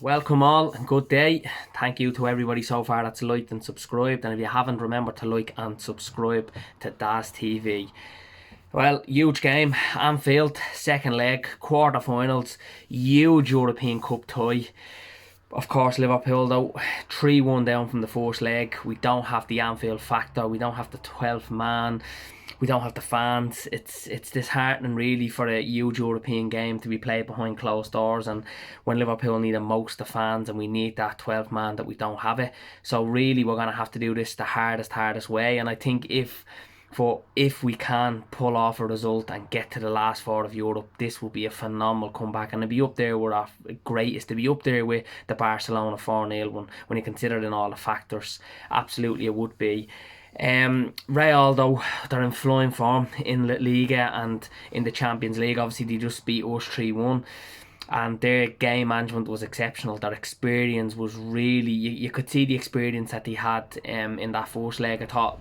Welcome all and good day. Thank you to everybody so far that's liked and subscribed, and if you haven't, remember to like and subscribe to Daz TV. Well, huge game, Anfield, second leg, quarter-finals, huge European Cup tie. Of course, Liverpool though, 3-1 down from the first leg. We don't have the Anfield factor, we don't have the 12th man, we don't have the fans. It's disheartening really for a huge European game to be played behind closed doors, and when Liverpool need the most the fans and we need that 12th man, that we don't have it. So really we're going to have to do this the hardest way, and I think if we can pull off a result and get to the last four of Europe, this will be a phenomenal comeback, and to be up there with our greatest, to be up there with the Barcelona 4-0 one, when you consider in all the factors, absolutely it would be. Real though, they're in flying form in La Liga and in the Champions League. Obviously they just beat us 3-1, and their game management was exceptional. Their experience was really, you could see the experience that they had in that first leg. I thought,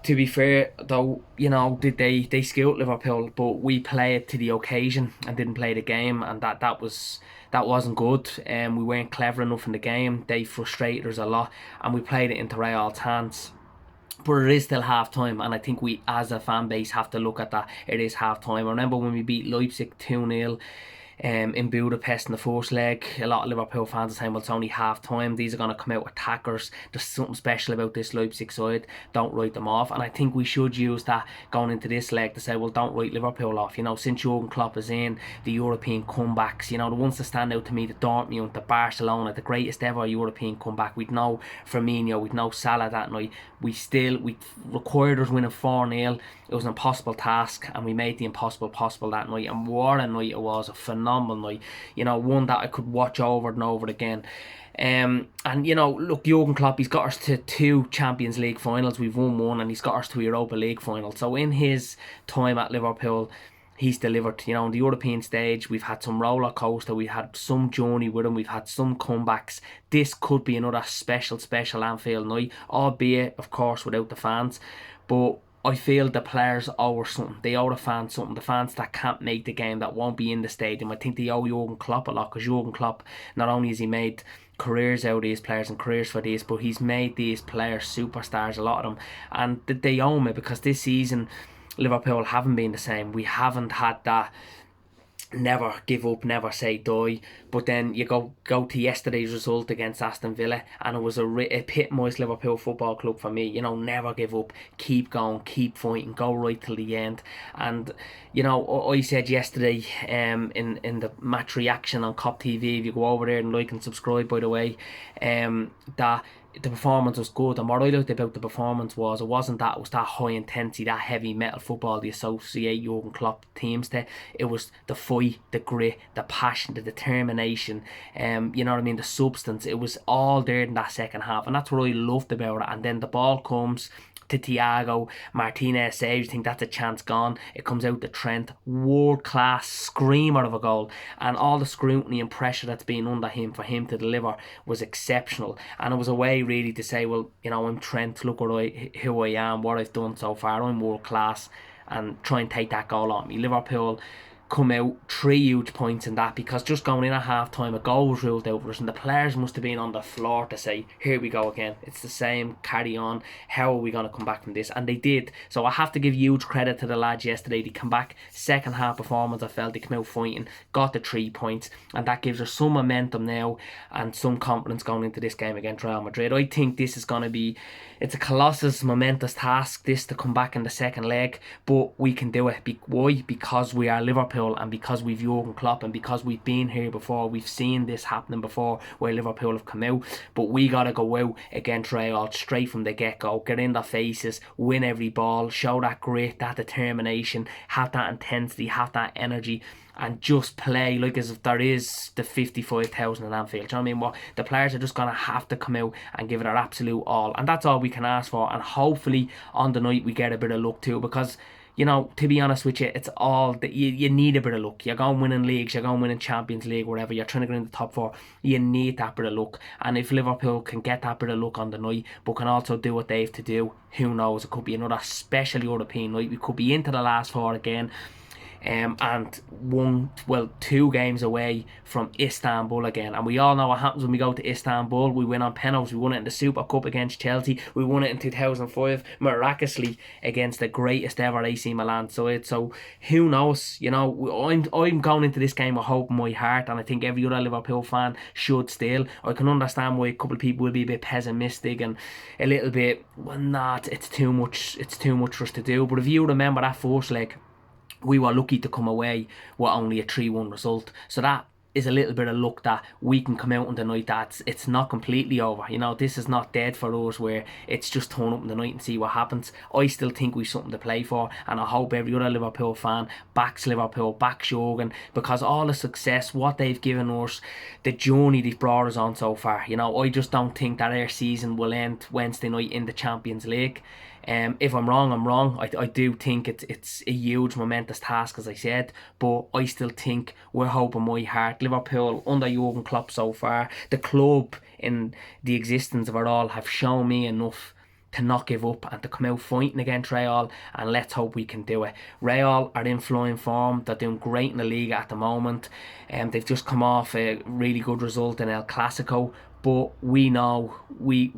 to be fair though, they skilled Liverpool, but we played to the occasion and didn't play the game, and that wasn't good. We weren't clever enough in the game. They frustrated us a lot, and we played it into Real's hands. But it is still half time, and I think we as a fan base have to look at that. It is half time. I remember when we beat Leipzig 2-0 in Budapest in the first leg, a lot of Liverpool fans are saying, well, it's only half time, these are going to come out attackers, there's something special about this Leipzig side, don't write them off. And I think we should use that going into this leg to say, well, don't write Liverpool off. Since Jurgen Klopp is in, the European comebacks, the ones that stand out to me, the Dortmund, the Barcelona, the greatest ever European comeback. We'd know Firmino, we'd know Salah that night. We required us winning 4-0. It was an impossible task, and we made the impossible possible that night. And what a night it was, a phenomenal night. One that I could watch over and over again. Look, Jurgen Klopp, he's got us to 2 Champions League finals. We've won 1, and he's got us to Europa League finals. So in his time at Liverpool, he's delivered. On the European stage, we've had some roller coaster, we've had some journey with him, we've had some comebacks. This could be another special Anfield night, albeit, of course, without the fans. But I feel the players owe something. They owe the fans something. The fans that can't make the game, that won't be in the stadium, I think they owe Jurgen Klopp a lot, because Jurgen Klopp, not only has he made careers out of these players and careers for these, but he's made these players superstars, a lot of them, and they owe me, because this season Liverpool haven't been the same. We haven't had that never give up, never say die. But then you go to yesterday's result against Aston Villa, and it was a epitomised Liverpool Football Club for me. Never give up, keep going, keep fighting, go right till the end. And I said yesterday, in the match reaction on COP TV, if you go over there and like and subscribe, by the way, that the performance was good. And what I liked about the performance was, it wasn't that it was that high intensity, that heavy metal football they associate Jurgen Klopp teams to. It was the fight, the grit, the passion, the determination, the substance. It was all there in that second half, and that's what I loved about it. And then the ball comes to Thiago, Martinez saves, you think that's a chance gone. It comes out to Trent, world class screamer of a goal, and all the scrutiny and pressure that's been under him for him to deliver was exceptional. And it was a way really to say, well, I'm Trent, look who I am, what I've done so far, I'm world class, and try and take that goal on me. Liverpool come out 3 huge points in that, because just going in at half time, a goal was ruled out for us, and the players must have been on the floor to say, here we go again, it's the same, carry on, how are we going to come back from this? And they did. So I have to give huge credit to the lads yesterday. They come back, second half performance, I felt they came out fighting, got the 3 points, and that gives us some momentum now and some confidence going into this game against Real Madrid. I think this is going to be, it's a colossal momentous task, this, to come back in the second leg, but we can do it. Why? Because we are Liverpool, and because we've Jurgen Klopp, and because we've been here before. We've seen this happening before, where Liverpool have come out. But we got to go out against Real straight from the get-go, get in their faces, win every ball, show that grit, that determination, have that intensity, have that energy, and just play like as if there is the 55,000 in Anfield. Do you know what I mean? What the players are just going to have to come out and give it their absolute all, and that's all we can ask for. And hopefully on the night we get a bit of luck too, because to be honest with you, it's all that you need a bit of luck. You're going winning leagues, you're going winning Champions League, whatever, you're trying to get in the top 4. You need that bit of luck. And if Liverpool can get that bit of luck on the night, but can also do what they have to do, who knows? It could be another special European night. We could be into the last 4 again. and two games away from Istanbul again. And we all know what happens when we go to Istanbul. We win on penalties. We won it in the Super Cup against Chelsea. We won it in 2005 miraculously against the greatest ever AC Milan. So who knows? You know, I'm going into this game with hope in my heart, and I think every other Liverpool fan should still. I can understand why a couple of people will be a bit pessimistic and a little bit, well, not. It's too much. It's too much for us to do. But if you remember that first leg, we were lucky to come away with only a 3-1 result. So that is a little bit of luck that we can come out on the night that it's not completely over. You know, this is not dead for us where it's just turn up in the night and see what happens. I still think we've something to play for, and I hope every other Liverpool fan backs Liverpool, backs Jurgen, because all the success, what they've given us, the journey they've brought us on so far, you know, I just don't think that our season will end Wednesday night in the Champions League. If I'm wrong, I'm wrong. I do think it's a huge momentous task, as I said, but I still think we're hoping my heart. Liverpool under Jurgen Klopp so far, the club in the existence of it all, have shown me enough to not give up and to come out fighting against Real, and let's hope we can do it. Real are in flying form. They're doing great in the league at the moment, and they've just come off a really good result in El Clasico. But we know we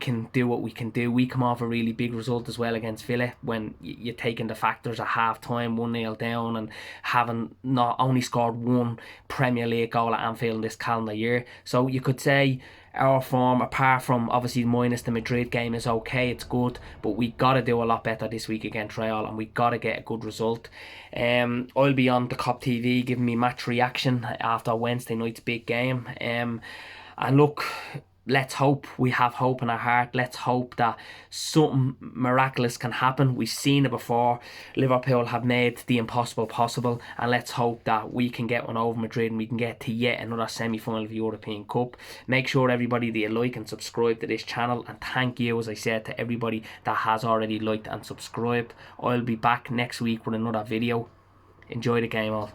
can do what we can do. We come off a really big result as well against Villa when you're taking the factors at half time, 1-0 down, and having not only scored one Premier League goal at Anfield in this calendar year. So you could say our form, apart from obviously minus the Madrid game, is okay, it's good, but we got to do a lot better this week against Real, and we got to get a good result. I'll be on the COP TV giving me match reaction after Wednesday night's big game. And look, let's hope. We have hope in our heart. Let's hope that something miraculous can happen. We've seen it before. Liverpool have made the impossible possible, and let's hope that we can get one over Madrid and we can get to yet another semi-final of the European Cup. Make sure everybody that you like and subscribe to this channel, and thank you, as I said, to everybody that has already liked and subscribed. I'll be back next week with another video. Enjoy the game all.